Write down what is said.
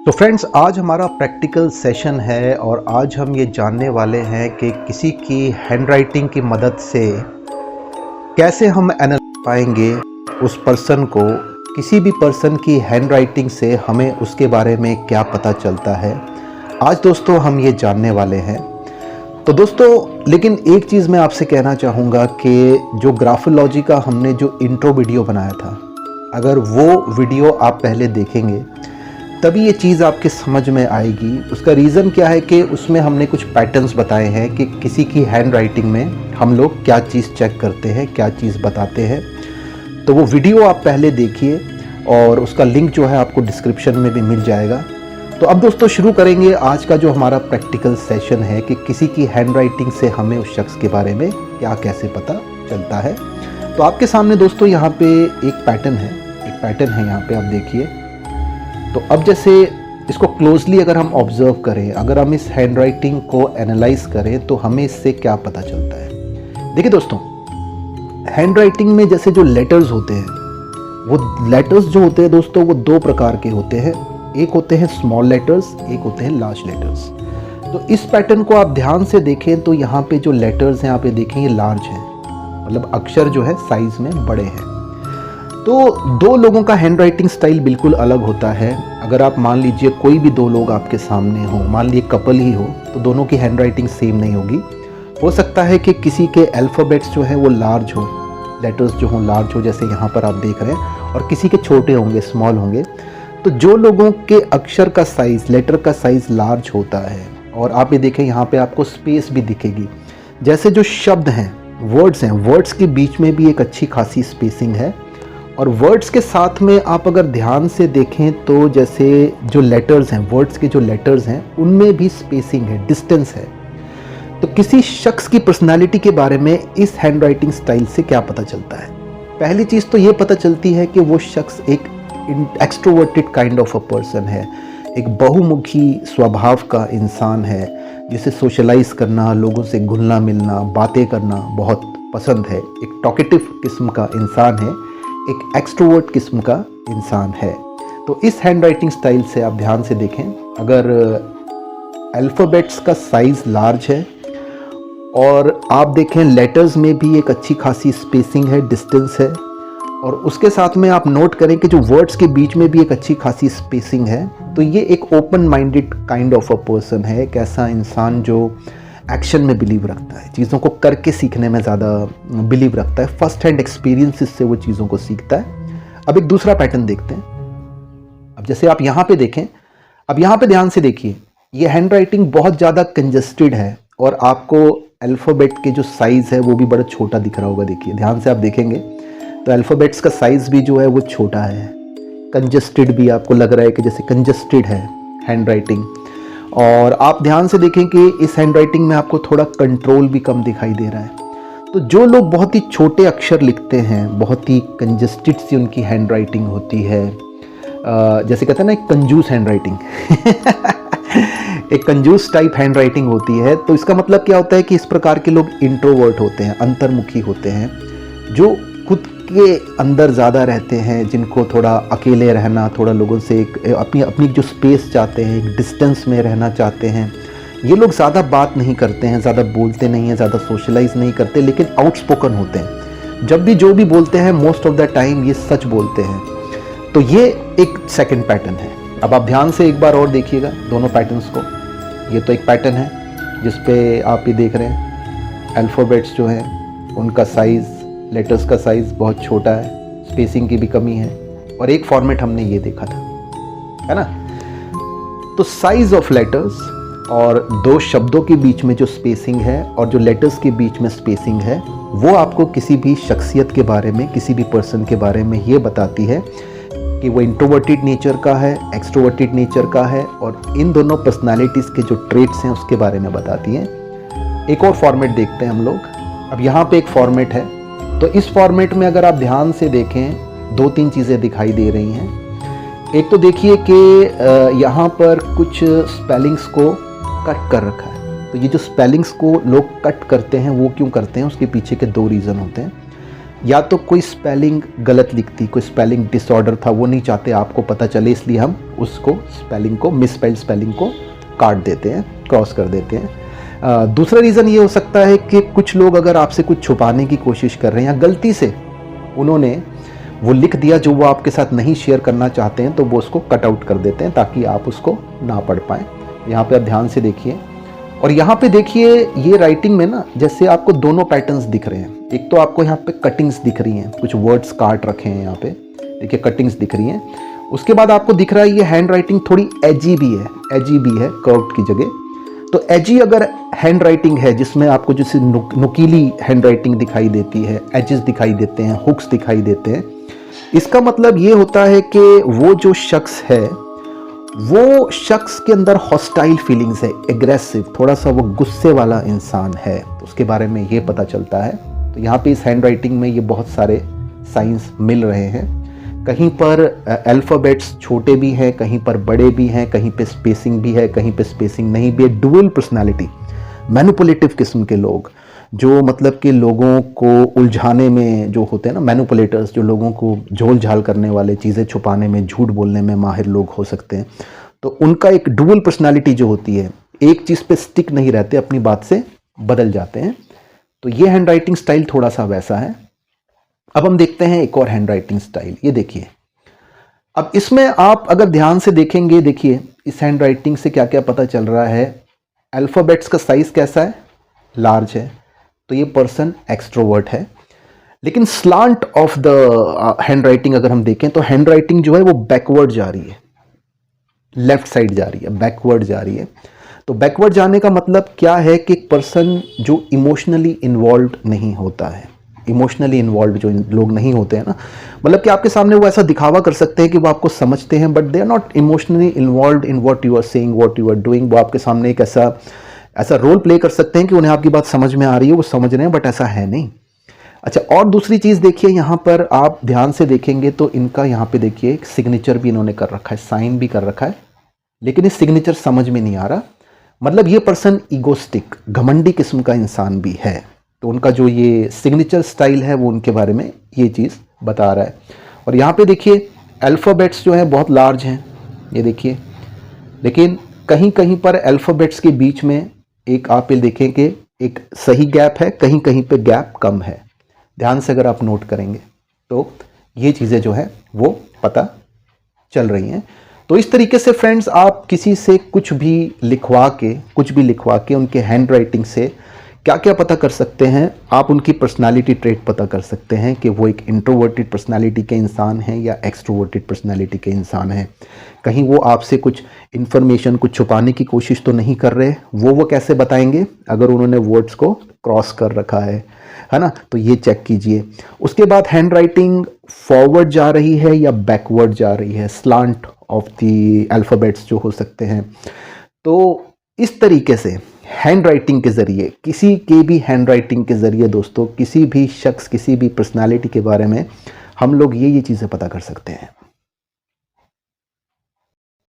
तो फ्रेंड्स, आज हमारा प्रैक्टिकल सेशन है और आज हम ये जानने वाले हैं कि किसी की हैंडराइटिंग की मदद से कैसे हम एनालाइज पाएंगे उस पर्सन को। किसी भी पर्सन की हैंडराइटिंग से हमें उसके बारे में क्या पता चलता है, आज दोस्तों हम ये जानने वाले हैं। तो दोस्तों, लेकिन एक चीज़ मैं आपसे कहना चाहूँगा कि जो ग्राफोलॉजी का हमने जो इंट्रो वीडियो बनाया था, अगर वो वीडियो आप पहले देखेंगे तभी ये चीज़ आपके समझ में आएगी। उसका रीज़न क्या है कि उसमें हमने कुछ पैटर्न्स बताए हैं कि किसी की हैंड राइटिंग में हम लोग क्या चीज़ चेक करते हैं, क्या चीज़ बताते हैं। तो वो वीडियो आप पहले देखिए और उसका लिंक जो है आपको डिस्क्रिप्शन में भी मिल जाएगा। तो अब दोस्तों शुरू करेंगे आज का जो हमारा प्रैक्टिकल सेशन है कि किसी की हैंड राइटिंग से हमें उस शख्स के बारे में क्या कैसे पता चलता है। तो आपके सामने दोस्तों यहाँ पे एक पैटर्न है यहाँ पे आप देखिए। तो अब जैसे इसको क्लोजली अगर हम ऑब्जर्व करें, अगर हम इस हैंड राइटिंग को एनालाइज करें तो हमें इससे क्या पता चलता है। देखिए दोस्तों, हैंड राइटिंग में जैसे जो लेटर्स होते हैं, वो लेटर्स जो होते हैं दोस्तों वो दो प्रकार के होते हैं। एक होते हैं स्मॉल लेटर्स, एक होते हैं लार्ज लेटर्स। तो इस पैटर्न को आप ध्यान से देखें तो यहाँ पे जो लेटर्स हैं, यहाँ पे देखें ये लार्ज हैं, मतलब अक्षर जो है साइज में बड़े हैं। तो दो लोगों का हैंड राइटिंग स्टाइल बिल्कुल अलग होता है। अगर आप मान लीजिए कोई भी दो लोग आपके सामने हो, मान लीजिए कपल ही हो, तो दोनों की हैंड राइटिंग सेम नहीं होगी। हो सकता है कि किसी के अल्फ़ाबेट्स जो हैं वो लार्ज हो, लेटर्स जो हों लार्ज हो, जैसे यहाँ पर आप देख रहे हैं, और किसी के छोटे होंगे, स्मॉल होंगे। तो जो लोगों के अक्षर का साइज़, लेटर का साइज़ लार्ज होता है, और आप ये देखें यहाँ पर आपको स्पेस भी दिखेगी। जैसे जो शब्द हैं, वर्ड्स के बीच में भी एक अच्छी खासी स्पेसिंग है। और वर्ड्स के साथ में आप अगर ध्यान से देखें तो जैसे जो लेटर्स हैं, वर्ड्स के जो लेटर्स हैं, उनमें भी स्पेसिंग है, डिस्टेंस है। तो किसी शख्स की पर्सनालिटी के बारे में इस हैंड राइटिंग स्टाइल से क्या पता चलता है। पहली चीज़ तो ये पता चलती है कि वो शख्स एक extroverted kind of a person है, एक बहुमुखी स्वभाव का इंसान है, जिसे सोशलाइज करना, लोगों से घुलना मिलना, बातें करना बहुत पसंद है। एक टॉकेटिव किस्म का इंसान है, एक एक्सट्रोवर्ट किस्म का इंसान है। तो इस हैंड राइटिंग स्टाइल से आप ध्यान से देखें, अगर अल्फ़ाबेट्स का साइज़ लार्ज है और आप देखें लेटर्स में भी एक अच्छी खासी स्पेसिंग है, डिस्टेंस है, और उसके साथ में आप नोट करें कि जो वर्ड्स के बीच में भी एक अच्छी खासी स्पेसिंग है, तो ये एक open minded kind of a person है। एक ऐसा इंसान जो एक्शन में बिलीव रखता है, चीज़ों को करके सीखने में ज़्यादा बिलीव रखता है, फर्स्ट हैंड एक्सपीरियंसेस से वो चीज़ों को सीखता है। अब एक दूसरा पैटर्न देखते हैं। अब जैसे आप यहाँ पे देखें, अब यहाँ पे ध्यान से देखिए, ये हैंड राइटिंग बहुत ज़्यादा कंजस्टेड है और आपको अल्फ़ाबेट के जो साइज़ है वो भी बड़ा छोटा दिख रहा होगा। देखिए ध्यान से आप देखेंगे तो अल्फ़ाबेट्स का साइज़ भी जो है वो छोटा है, कंजस्टेड भी आपको लग रहा है कि जैसे कंजस्टेड है हैंड राइटिंग। और आप ध्यान से देखें कि इस हैंड राइटिंग में आपको थोड़ा कंट्रोल भी कम दिखाई दे रहा है। तो जो लोग बहुत ही छोटे अक्षर लिखते हैं, बहुत ही कंजस्टेड सी उनकी हैंड राइटिंग होती है, जैसे कहते हैं ना एक कंजूस हैंड राइटिंग एक कंजूस टाइप हैंड राइटिंग होती है। तो इसका मतलब क्या होता है कि इस प्रकार के लोग इंट्रोवर्ट होते हैं, अंतर्मुखी होते हैं, जो खुद के अंदर ज़्यादा रहते हैं, जिनको थोड़ा अकेले रहना, थोड़ा लोगों से एक अपनी जो स्पेस चाहते हैं, एक डिस्टेंस में रहना चाहते हैं। ये लोग ज़्यादा बात नहीं करते हैं, ज़्यादा बोलते नहीं हैं, ज़्यादा सोशलाइज नहीं करते, लेकिन आउटस्पोकन होते हैं। जब भी जो भी बोलते हैं मोस्ट ऑफ द टाइम ये सच बोलते हैं। तो ये एक सेकेंड पैटर्न है। अब आप ध्यान से एक बार और देखिएगा दोनों पैटर्न्स को। ये तो एक पैटर्न है जिसपे आप ये देख रहे हैं अल्फ़ाबेट्स जो हैं उनका साइज़, लेटर्स का साइज़ बहुत छोटा है, स्पेसिंग की भी कमी है। और एक फॉर्मेट हमने ये देखा था, है ना। तो साइज़ ऑफ लेटर्स और दो शब्दों के बीच में जो स्पेसिंग है और जो लेटर्स के बीच में स्पेसिंग है, वो आपको किसी भी शख्सियत के बारे में, किसी भी पर्सन के बारे में ये बताती है कि वो इंट्रोवर्टेड नेचर का है, एक्सट्रोवर्टेड नेचर का है, और इन दोनों पर्सनालिटीज़ के जो ट्रेट्स हैं उसके बारे में बताती हैं। एक और फॉर्मेट देखते हैं हम लोग। अब यहाँ पे एक फॉर्मेट है, तो इस फॉर्मेट में अगर आप ध्यान से देखें दो तीन चीज़ें दिखाई दे रही हैं। एक तो देखिए कि यहाँ पर कुछ स्पेलिंग्स को कट कर रखा है। तो ये जो स्पेलिंग्स को लोग कट करते हैं वो क्यों करते हैं, उसके पीछे के दो रीज़न होते हैं। या तो कोई स्पेलिंग गलत लिखती, कोई स्पेलिंग डिसऑर्डर था, वो नहीं चाहते आपको पता चले, इसलिए हम उसको स्पेलिंग को, मिसस्पेल्ड स्पेलिंग को काट देते हैं, क्रॉस कर देते हैं। दूसरा रीज़न ये हो सकता है कि कुछ लोग अगर आपसे कुछ छुपाने की कोशिश कर रहे हैं या गलती से उन्होंने वो लिख दिया जो वो आपके साथ नहीं शेयर करना चाहते हैं, तो वो उसको कट आउट कर देते हैं ताकि आप उसको ना पढ़ पाएँ। यहाँ पे आप ध्यान से देखिए, और यहाँ पे देखिए ये राइटिंग में ना जैसे आपको दोनों पैटर्न्स दिख रहे हैं। एक तो आपको यहाँ पे कटिंग्स दिख रही हैं, कुछ वर्ड्स काट रखे हैं यहाँ पे, देखिए कटिंग्स दिख रही हैं। उसके बाद आपको दिख रहा है ये हैंड राइटिंग थोड़ी एजी भी है, कर्व्ड की जगह। तो एजी अगर हैंड राइटिंग है जिसमें आपको जैसे नुकीली हैंड राइटिंग दिखाई देती है, एजेस दिखाई देते हैं, हुक्स दिखाई देते हैं, इसका मतलब ये होता है कि वो जो शख्स है वो शख्स के अंदर हॉस्टाइल फीलिंग्स है, एग्रेसिव, थोड़ा सा वो गुस्से वाला इंसान है, तो उसके बारे में ये पता चलता है। तो यहाँ पे इस हैंड राइटिंग में ये बहुत सारे साइंस मिल रहे हैं। कहीं पर अल्फ़ाबेट्स छोटे भी हैं, कहीं पर बड़े भी हैं, कहीं पे स्पेसिंग भी है, कहीं पे स्पेसिंग नहीं भी है। डुअल पर्सनालिटी, मैनिपुलेटिव किस्म के लोग, जो मतलब कि लोगों को उलझाने में जो होते हैं ना, मैनिपुलेटर्स, जो लोगों को झोल झाल करने वाले, चीज़ें छुपाने में, झूठ बोलने में माहिर लोग हो सकते हैं। तो उनका एक डुअल पर्सनालिटी जो होती है, एक चीज़ पे स्टिक नहीं रहते, अपनी बात से बदल जाते हैं। तो ये हैंड राइटिंग स्टाइल थोड़ा सा वैसा है। अब हम देखते हैं एक और हैंड राइटिंग स्टाइल, ये देखिए। अब इसमें आप अगर ध्यान से देखेंगे, देखिए इस हैंड राइटिंग से क्या क्या पता चल रहा है। अल्फ़ाबेट्स का साइज़ कैसा है, लार्ज है, तो ये पर्सन एक्सट्रोवर्ट है। लेकिन slant of the hand writing अगर हम देखें तो हैंड राइटिंग जो है वो बैकवर्ड जा रही है, लेफ्ट साइड जा रही है, बैकवर्ड जा रही है। तो बैकवर्ड जाने का मतलब क्या है कि एक पर्सन जो इमोशनली इन्वॉल्व नहीं होता है, इमोशनली इन्वॉल्व जो लोग नहीं होते हैं ना, मतलब कि आपके सामने वो ऐसा दिखावा कर सकते हैं कि वो आपको समझते हैं, but they are not emotionally involved in what you are saying, what you are doing. वो आपके सामने एक ऐसा रोल प्ले कर सकते हैं कि उन्हें आपकी बात समझ में आ रही है, वो समझ रहे हैं, बट ऐसा है नहीं। अच्छा, और दूसरी चीज़ देखिए, यहाँ पर आप ध्यान से देखेंगे तो इनका यहाँ पे देखिए एक सिग्नेचर भी इन्होंने कर रखा है, साइन भी कर रखा है, लेकिन ये सिग्नेचर समझ में नहीं आ रहा। मतलब ये पर्सन ईगोस्टिक, घमंडी किस्म का इंसान भी है। तो उनका जो ये सिग्नेचर स्टाइल है वो उनके बारे में ये चीज़ बता रहा है। और यहाँ पे देखिए अल्फ़ाबेट्स जो है बहुत लार्ज हैं, ये देखिए, लेकिन कहीं कहीं पर अल्फ़ाबेट्स के बीच में एक आप ये देखें कि एक सही गैप है, कहीं कहीं पे गैप कम है। ध्यान से अगर आप नोट करेंगे तो ये चीज़ें जो है वो पता चल रही हैं। तो इस तरीके से फ्रेंड्स, आप किसी से कुछ भी लिखवा के उनके हैंड राइटिंग से क्या क्या पता कर सकते हैं। आप उनकी पर्सनालिटी ट्रेट पता कर सकते हैं कि वो एक इंट्रोवर्टेड पर्सनालिटी के इंसान हैं या एक्सट्रोवर्टेड पर्सनालिटी के इंसान हैं। कहीं वो आपसे कुछ इन्फॉर्मेशन, कुछ छुपाने की कोशिश तो नहीं कर रहे। वो कैसे बताएंगे अगर उन्होंने वर्ड्स को क्रॉस कर रखा है ना। तो ये चेक कीजिए। उसके बाद हैंड राइटिंग फॉरवर्ड जा रही है या बैकवर्ड जा रही है, स्लांट ऑफ द अल्फ़ाबेट्स जो हो सकते हैं। तो इस तरीके से हैंड राइटिंग के ज़रिए, किसी के भी हैंड राइटिंग के ज़रिए दोस्तों, किसी भी शख्स, किसी भी पर्सनालिटी के बारे में हम लोग ये चीज़ें पता कर सकते हैं।